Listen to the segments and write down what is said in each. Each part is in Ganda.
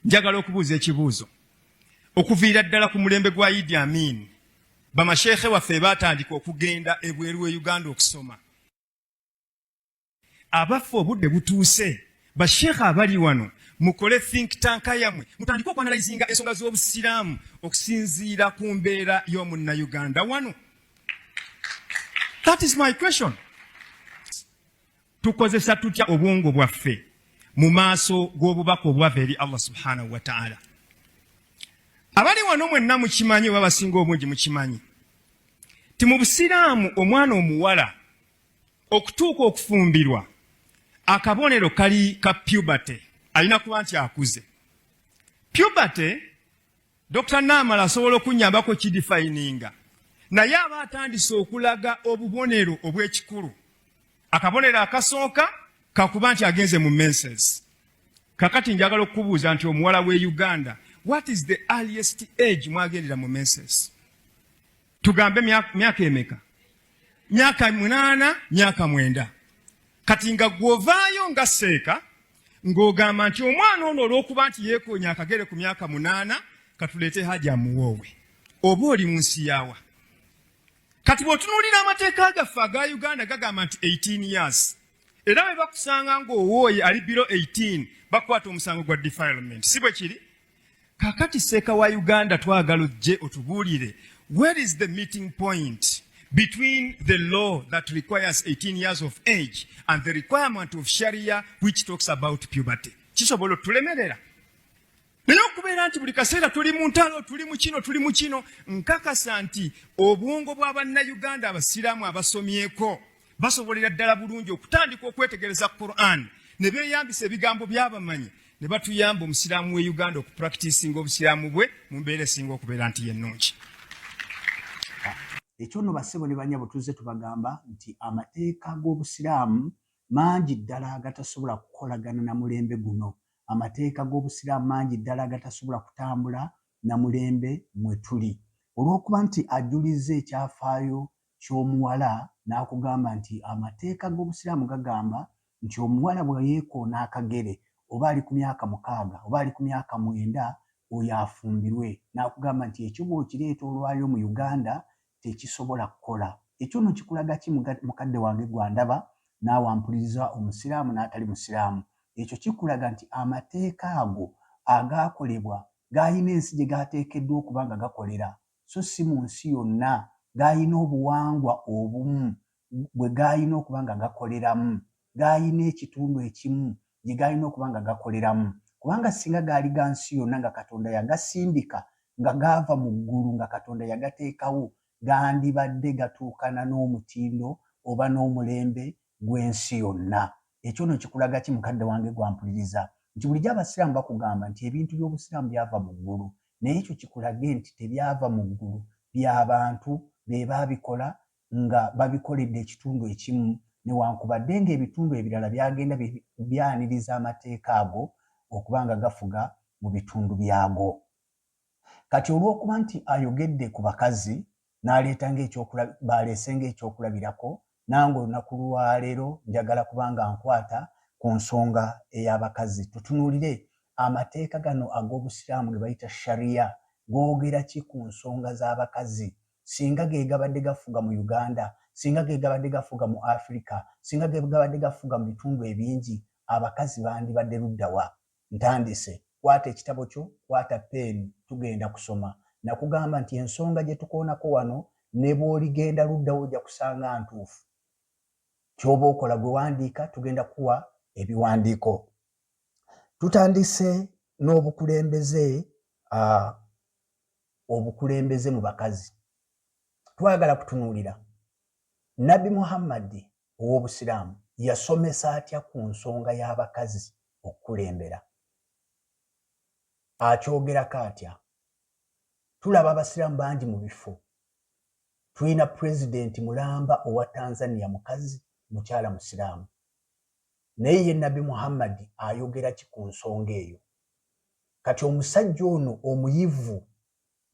Njagala okubuuza ekibuuzo. Okuviira ddala ku mulembe gwa Idi Amin, bamasheekhe waffe baatandika okugenda ebweru wa Uganda okusoma. Abaffe obudde butuuse, basheekhe abali wano, mukole think tank yammwe, mutandike okwanalizinga ensonga z'obusiraamu okusinziira ku mbeera y'omunnayuganda wano. That is my question. Tukozesa tutya obwongo bwaffe mu maaso g'obubaka obwava eri Allah subhanahu wa ta'ala? Abali wano mwenna mukimanyi oba basinga obungi mukimanyi ti mu busiraamu omwana omuwala okutuuka okufumbirwa akabonero kali ka puberty, alina kuba nti akuze. Puberty Dr. Namala asobola okunnyambako kidifayininga, naye aba atandise okulaga obubonero obw'ekikulu. Akabonero akasooka kakuba nti agenze mu menses. Kakati njagala okukubuuza nti omuwala w'e Uganda, what is the earliest age mwagendera mu menses? Tugambe myaka emeka? Myaka 8, myaka 9. Kati nga gw'ovaayo nga seeka ng'ogamba nti omwana ono olw'okuba nti yeekoonya akagere ku myaka 8 katuleete haja amuwoowe, oba oli mu nsi yawa? Kati bw'otunuulira amateeka gaffe aga Uganda gagamba nti 18 years, era bwe bakusanga ng'owooye ali below 18 bakwata omusango gwa defilement, si bwe kiri? Kakati seeka wa Uganda twagala ojje otubuulire, where is the meeting point between the law that requires 18 years of age and the requirement of Sharia which talks about puberty? Kisobola otulemerera? Naye okubeera nti buli kaseera tuli mu ntalo, tuli mu kino, nkakasa nti obwongo bw'Abannayuganda abasiraamu abasomyeko basobolera ddala bulungi okutandika okwetegereza Quran ne beeyambisa ebigambo by'abamanyi ne batuyamba omusiraamu w'e Uganda okupracticinga obusiraamu bwe mu mbeera esinga okubeera nti yennungi. Ekyo nno bassebo ne banyabo tuzze tubagamba nti amateeka g'obusiraamu mangi ddala agatasobola kukolagana na mulembe guno. Amateeka g'obusiraamu mangi ddala agatasobola kutambula na mulembe mwe tuli. Olw'okuba nti ajulizza ekyafaayo ky'omuwala n'akugamba nti amateeka g'obusiraamu gagamba nti omuwala bwe yeekoona akagere oba ali ku myaka 6 oba ali ku myaka 9 oyo afumbirwe, n'akugamba nti ekyo bw'okireeta olwayo mu Uganda tekisobola kukola. Ekyo nno kikulaga ki mukadde wange gwandaba naawe ampuliriza omusiraamu n'atali musiraamu? Ekyo kikulaga nti amateeka ago agaakolebwa gaalina ensi gye gaateekeddwa okuba nga gakolera, so si mu nsi yonna. Gaalina obuwangwa obumu bwe gaalina okuba nga gakoleramu, gaalina ekitundu ekimu gye gaalina okuba nga gakoleramu. Kubanga singa gaali ga nsi yonna nga Katonda yagasindika nga gaava mu ggulu nga Katonda yagateekawo, gandibadde gatuukana n'omutindo oba n'omulembe gw'ensi yonna. Ekyo nno kikulaga ki mukadde wange gwampuliriza? Nti bulijjo abasiraamu bakugamba nti ebintu by'obusiraamu byava mu ggulu, naye ekyo kikulage nti tebyava mu ggulu, by'abantu be baabikola nga babikoledde ekitundu ekimu, newankubadde ng'ebitundu ebirala byagenda byaniriza amateeka ago okuba nga gafuga mu bitundu byago. Kati olw'okuba nti ayogedde ku bakazi baleese ng'ekyokulabirako, nange olunaku lwaleero njagala kubanga nkwata ku nsonga ey'abakazi. Tutunuulire amateeka gano ag'obusiraamu ge bayita Sharia googera ki ku nsonga z'abakazi? Singa ge gabadde gafuga mu Uganda, singa ge gabadde gafuga mu Africa, singa ge gabadde gafuga mu bitundu ebingi, abakazi bandibadde luddawa? Ntandise, kwata ekitabo kyo, kwata peeni, tugenda kusoma. Nakugamba nti ensonga gye tukoonako wano ne bw'oligenda luddawo ojja kusanga ntuufu. Ky'oba okola gwe wandiika, tugenda kuwa ebiwandiiko. Tutandise n'obukulembeze, obukulembeze mu bakazi. Twagala kutunuulira Nabbi Muhammad ow'obusiraamu yasomesa atya ku nsonga y'abakazi okukulembera? Akyogerako atya? Tulaba abasiraamu bangi mu bifo. Tulina pulezidenti mulamba owa Tanzania mukazi, mukyala musiraamu. Naye ye Nabbi Muhammad ayogera ki ku nsonga eyo? Kati omusajja ono omuyivu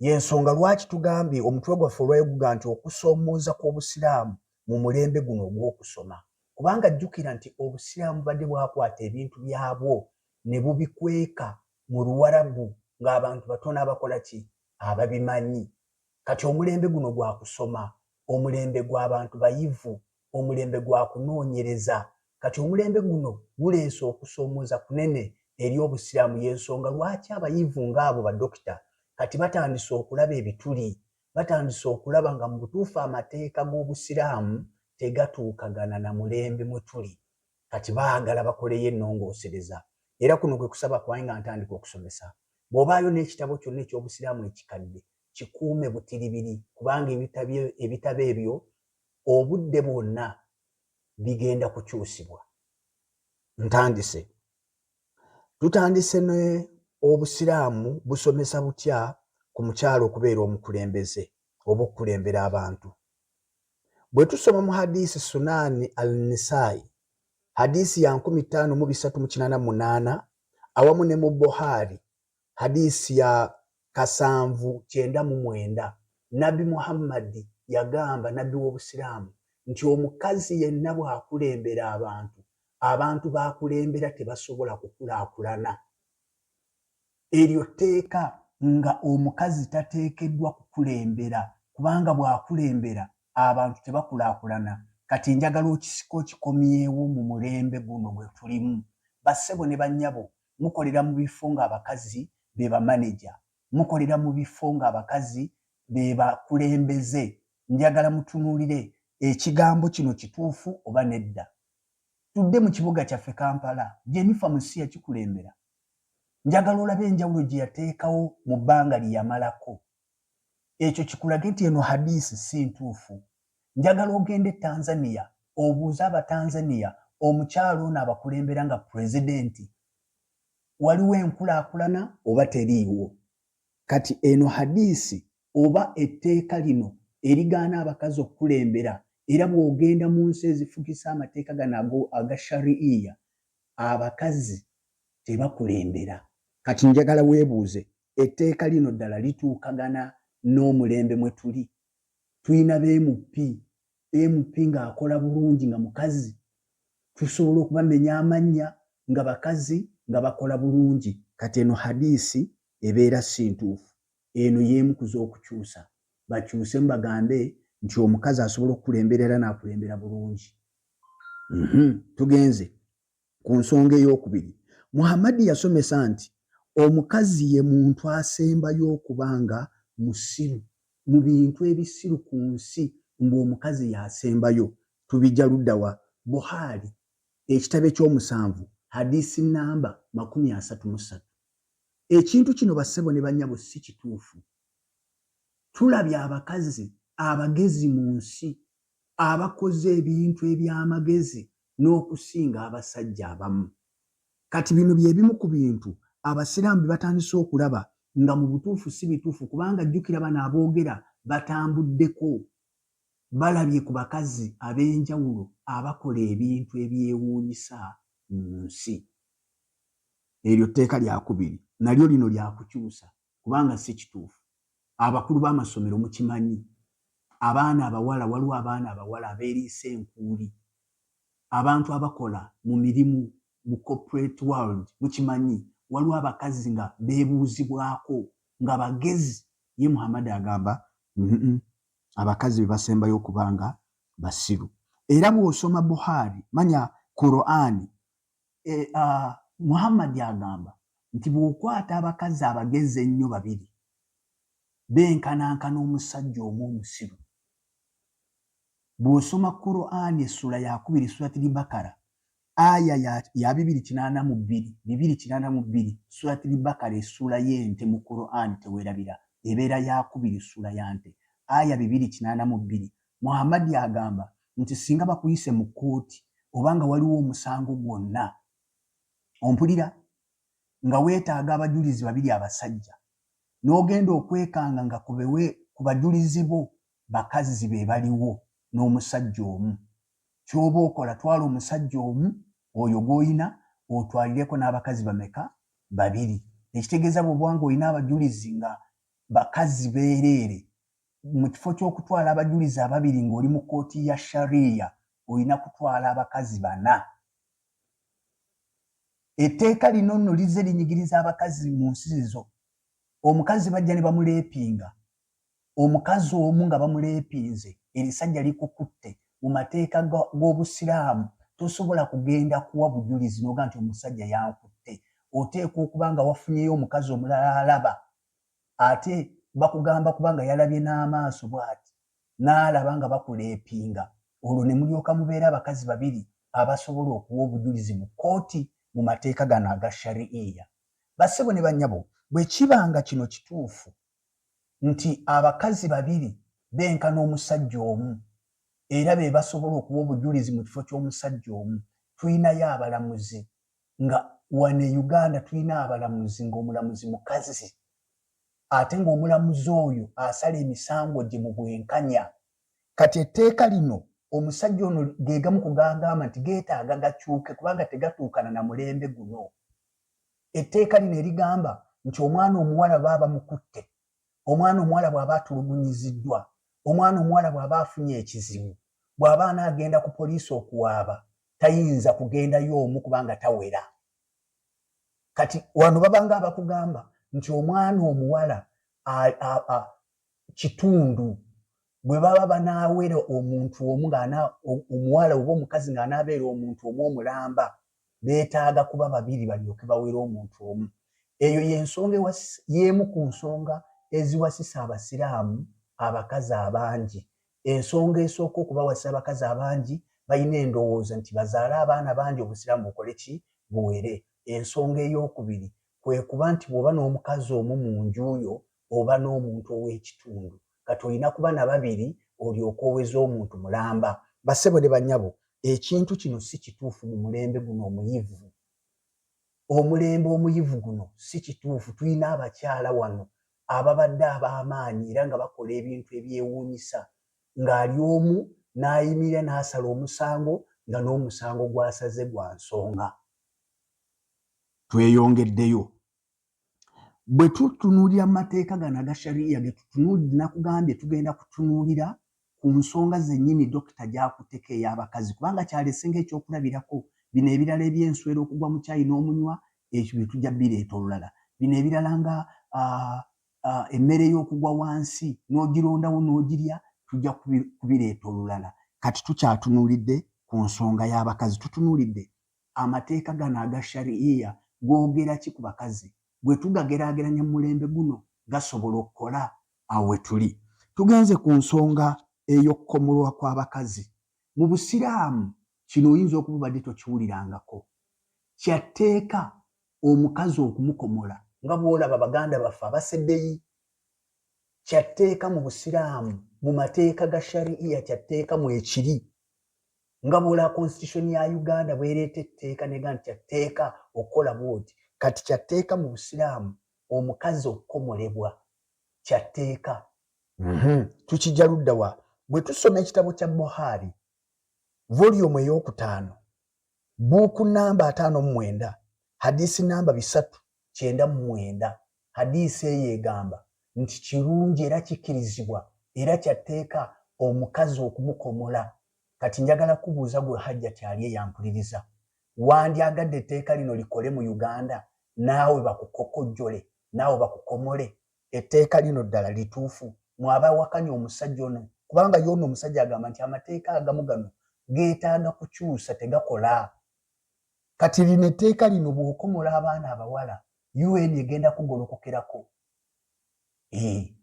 y'ensonga lwaki tugambye omutwe gwaffe olwayoguga nti okusoomooza kw'obusiraamu mu mulembe guno ogw'okusoma. Kubanga jjukira nti obusiraamu badde bwakwata ebintu byabwo ne bubikweka mu Luwarabu ng'abantu batono abakola ki ababimanyi. Kati omulembe guno gwa kusoma, omulembe gw'abantu bayivu, omulembe gwa kunoonyereza. Kati omulembe guno guleese okusoomooza kunene eri Obusiraamu, y'ensonga lwaki abayivu ng'abo badokita kati batandise okulaba ebituli, batandise okulaba nga mu butuufu amateeka g'Obusiraamu tegatuukagana na mulembe mwe tuli. Kati baagala bakoleyo ennongoosereza. Era kuno kwe kusaba kwange nga ntandika okusomesa. Bw'obaayo n'ekitabo kyonna eky'Obusiraamu ekikadde, kikuume butiribiri, kubanga ebitabo ebyo obudde bwonna bigenda kukyusibwa. Ntandise. Tutandise ne Obusiraamu busomesa butya ku mukyalo okubeera omukulembeze oba okukulembera abantu. Bwe tusoma mu hadisi Sunaani al-Nisaa'i, hadisi ya 5388, awamu ne mu Buhari, hadisi ya 799, Nabbi Muhammad yagamba, Nabbi w'Obusiraamu, nti omukazi yenna bw'akulembera abantu, abantu b'akulembera tebasobola kukulaakulana. Eryo tteeka nga omukazi tateekeddwa kukulembera, kubanga bw'akulembera abantu tebakulaakulana. Kati njagala okisika okikomyewo mu mulembe guno gwe tulimu. Bassebo ne bannyabo, mukolera mu bifo ng'abakazi be bamaneja, mukolera mu bifo ng'abakazi be bakulembeze. Njagala mutunuulire ekigambo kino kituufu oba nedda. Tudde mu kibuga kyaffe Kampala, Jennifer Musi yakikulembera. Njagala olabe enjawulo gye yateekawo mu bbanga lye yamalako. Ekyo kikulage nti eno hadisi si ntuufu. Njagala ogende Tanzania, obuuze Abatanzania omukyalo ono abakulembera nga pulezidenti, waliwo enkulaakulana oba teriiwo? Kati eno hadisi oba etteeka lino erigaana abakazi okukulembera, era bw'ogenda mu nsi ezifugisa amateeka gano aga Sharia, abakazi tebakulembera. Kati njagala weebuuze, etteeka lino ddala lituukagana n'omulembe mwe tuli? Tuyina MP ng'akola bulungi nga mukazi, tusobola okubamenya amannya nga bakazi nga bakola bulungi. Kati eno hadisi ebeera si ntuufu. Eno y'emu ku z'okukyusa. Bakyuse bagambe nti omukazi asobola okukulembera era n'akulembera bulungi. Tugenze ku nsonga ey'okubiri. Muhammad yasomesa nti omukazi ye muntu asembayo okubanga musiru. Mu bintu ebisiru ku nsi ng'omukazi yasembayo. Tubijja ludda wa? Buhari ekitabo eky'omusanvu hadisi namba 33. Ekintu kino bassebo ne bannyabo si kituufu. Tulabye abakazi abagezi mu nsi abakoze ebintu eby'amagezi n'okusinga abasajja abamu. Kati bino bye bimu ku bintu Abasiraamu batandise okulaba nga mu butuufu si bituufu, kubanga jjukira bano aboogera batambuddeko, balabye ku bakazi ab'enjawulo abakola ebintu ebyewuunyisa mu nsi. Eryo tteeka lya kubiri, nalyo lino lya kukyusa kubanga si kituufu. Abakulu b'amasomero mukimanyi, abaana abawala, waliwo abaana abawala abeeriisa enkuuli, abantu abakola mu mirimu mu corporate world mukimanyi, waliwo abakazi nga beebuuzibwako nga bagezi. Ye Muhammad agamba abakazi be basembayo okubanga basiru. Era bw'osoma Buhari, manya Qur'ani, Muhammad agamba nti bw'okwata abakazi abagezi ennyo babiri benkanankana omusajja omu omusiru. Bw'osoma Qur'ani essula ya 2 surati al-Bakara aya ya 282 surati al-Bakara essula y'ente mu Qur'ani teweerabira ebeera ya 2 sula ya nte aya 282. Muhammad agamba nti singa bakuyise mu kkooti obanga waliwo omusango gwonna, ompulira, nga weetaaga abajulizi babiri abasajja, n'ogenda okwekanga nga ku bajulizi bo bakazi be baliwo n'omusajja omu, ky'oba okola twala omusajja omu oyo gw'olina otwalireko n'abakazi bameka? Babiri. Ekitegeeza bw'obanga olina abajulizi nga bakazi beereere, mu kifo ky'okutwala abajulizi ababiri ng'oli mu kkooti ya Sharia olina kutwala abakazi 4. etteeka lino nno lizze linyigiriza abakazi mu nsi zo. Omukazi bajja ne bamuleepinga, omukazi omu nga bamuleepinze, erisajja likukutte. Mu mateeka g'Obusiraamu tosobola kugenda kuwa bujulizi n'oga nti omusajja yankutte. Oteekwa okuba nga wafunyeyo omukazi omulala alaba, ate bakugamba kubanga yalabye n'amaaso bw'ati n'alaba nga bakuleepinga. Olwo ne mulyoka mubeera abakazi babiri abasobola okuwa obujulizi mu kkooti mu mateeka gano aga Sharia. Bassebo ne bannyabo, bwe kibanga kino kituufu nti abakazi babiri benkana omusajja omu era be basobola okuwa obujulizi mu kifo ky'omusajja omu, tulinayo abalamuzi nga wano e Uganda tulina abalamuzi ng'omulamuzi mukazi, ate ng'omulamuzi oyo asala emisango gye mu bwenkanya. Kati etteeka lino omusajja ono ge gamu ku gagamba nti geetaaga gakyuke kubanga tegatuukana na mulembe guno. Etteeka lino erigamba nti omwana omuwala baba mukutte, omwana omuwala bw'aba atulugunyiziddwa, omwana omuwala bw'aba afunye ekizibu, bw'aba anaagenda ku poliisi okuwaaba, tayinza kugendayo omu kubanga tawera. Kati wano babanga abakugamba nti omwana omuwala kitundu, bwe baba banaawera omuntu omu omuwala oba omukazi ng'anaabeera omuntu omu omulamba, beetaaga kuba babiri balyoke bawera omuntu omu. Eyo y'ensonga y'emu ku nsonga eziwasisa Abasiraamu abakazi abangi. Ensonga esooka okubawasa abakazi abangi balina endowooza nti bazaale abaana bangi Obusiraamu bukole ki? Buwere. Ensonga ey'okubiri kwe kuba nti bw'oba n'omukazi omu mu nju yo oba n'omuntu ow'ekitundu, kati olina kuba na babiri olyoke oweze omuntu mulamba. Bassebo ne bannyabo, ekintu kino si kituufu mu mulembe guno omuyivu. Omulembe omuyivu guno si kituufu. Tulina abakyala wano ababadde ab'amaanyi era nga bakola ebintu ebyewuunyisa, ng'ali omu n'ayimirira n'asala omusango nga n'omusango gw'asaze gwa nsonga. Tweyongeddeyo. Bwe tutunuulira mu mateeka gano aga Sharia ge tutunuulira nakugambye tugenda kutunuulira ku nsonga zennyini dokita gy'akutteko ey'abakazi kubanga kyalese ng'ekyokulabirako. Bino ebirala eby'enswera okugwa mu caayi n'omunywa, ekyo bye tujja bireeta olulala. Bino ebirala nga emmere y'okugwa wansi n'ogirondawo n'ogirya tujja kubireeta olulala. Kati tukyatunuulidde ku nsonga y'abakazi. Tutunuulidde amateeka gano aga Sharia googera ki ku bakazi. Bwe tugageraageranya mu mulembe guno gasobola okukola awo we tuli. Tugenze ku nsonga ey'okukomolwa kw'abakazi. Mu Busiraamu kino oyinza okuba obadde tokiwulirangako. Kyatteeka omukazi okumukomola nga bw'olaba Baganda baffe abaseddeyi. Kyatteeka mu Busiraamu, mu mateeka ga Sharia kyatteeka mu ekiri. Nga bw'olaba constitution ya Uganda bw'ereeta etteeka nega nti kyatteeka okukola bw'oti. Kati kyatteeka mu Busiraamu omukazi okukomolebwa kyatteeka. Tukijja ludda wa? Bwe tusoma ekitabo kya Buhari volume ey'okutaano buuku namba 59 hadisi namba 399 hadisi eyo egamba nti kirungi era kikkirizibwa era kyatteeka omukazi okumukomola. Kati njagala kubuuza gwe Hajjati ali eyampuliriza, wandyagadde etteeka lino likole mu Uganda naawe bakukokojjole naawe bakukomole? Etteeka lino ddala lituufu? Mwaba wakanya omusajja ono kubanga yono omusajja agamba nti amateeka agamu gano geetaaga kukyusa tegakola. Kati lino etteeka lino bw'okomola abaana abawala UN egenda kugolokokerako.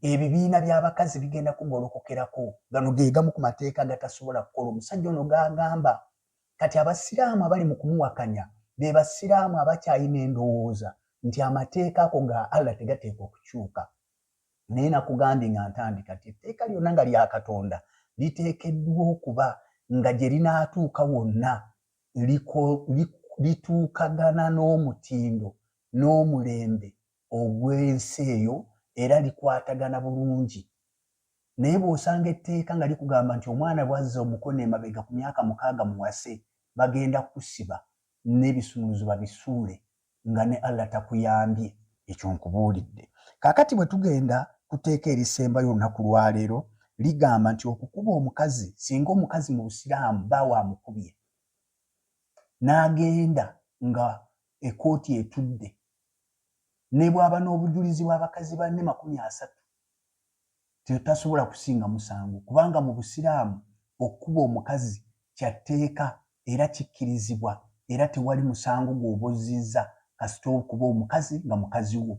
Ebibiina by'abakazi bigenda kugolokokerako. Gano ge gamu ku mateeka agatasobola kukola omusajja ono g'agamba. Kati Abasiraamu abali mu kumuwakanya be Basiraamu abakyalina endowooza nti amateeka ago ga Allah tegateekwa okukyuka. Naye nakugambye nga ntandika nti etteeka lyonna nga lya Katonda liteekeddwa okuba nga gye linaatuuka wonna lituukagana n'omutindo n'omulembe ogw'ensi eyo era likwatagana bulungi. Naye bw'osanga etteeka nga likugamba nti omwana bw'azza omukono emabega ku myaka 6 muwase bagenda kusiba n'ebisumuluzo babisuule nga ne Allah takuyambye, ekyo nkubuulidde. Kaakati bwe tugenda kuteeka erisembayo olunaku lwaleero ligamba nti okukuba omukazi, singa omukazi mu Busiraamu baawa amukubye n'agenda nga ekooti etudde ne bw'aba n'obujulizi bw'abakazi banne 30 tetasobola kusinga musango, kubanga mu Busiraamu okuba omukazi kyatteeka era kikkirizibwa era tewali musango gw'obozizza kasita okuba omukazi nga mukazi wo.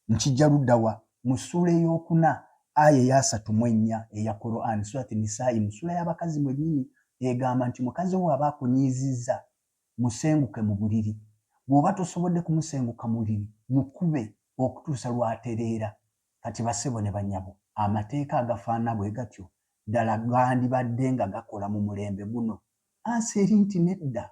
Nkijja luddawa mu ssuula ey'okuna aya eya 34 eya Quran, surati Nisaa'i, mu ssuula y'abakazi mwennyini egamba nti mukazi wo aba akunyiizizza musenguke mu buliri, bw'oba tosobodde kumusenguka mu buliri mukube okutuusa lw'atereera. Kati bassebo ne bannyabo, amateeka agafaana bwe gatyo ddala gandibadde nga gakola mu mulembe guno? Ansi eri nti nedda.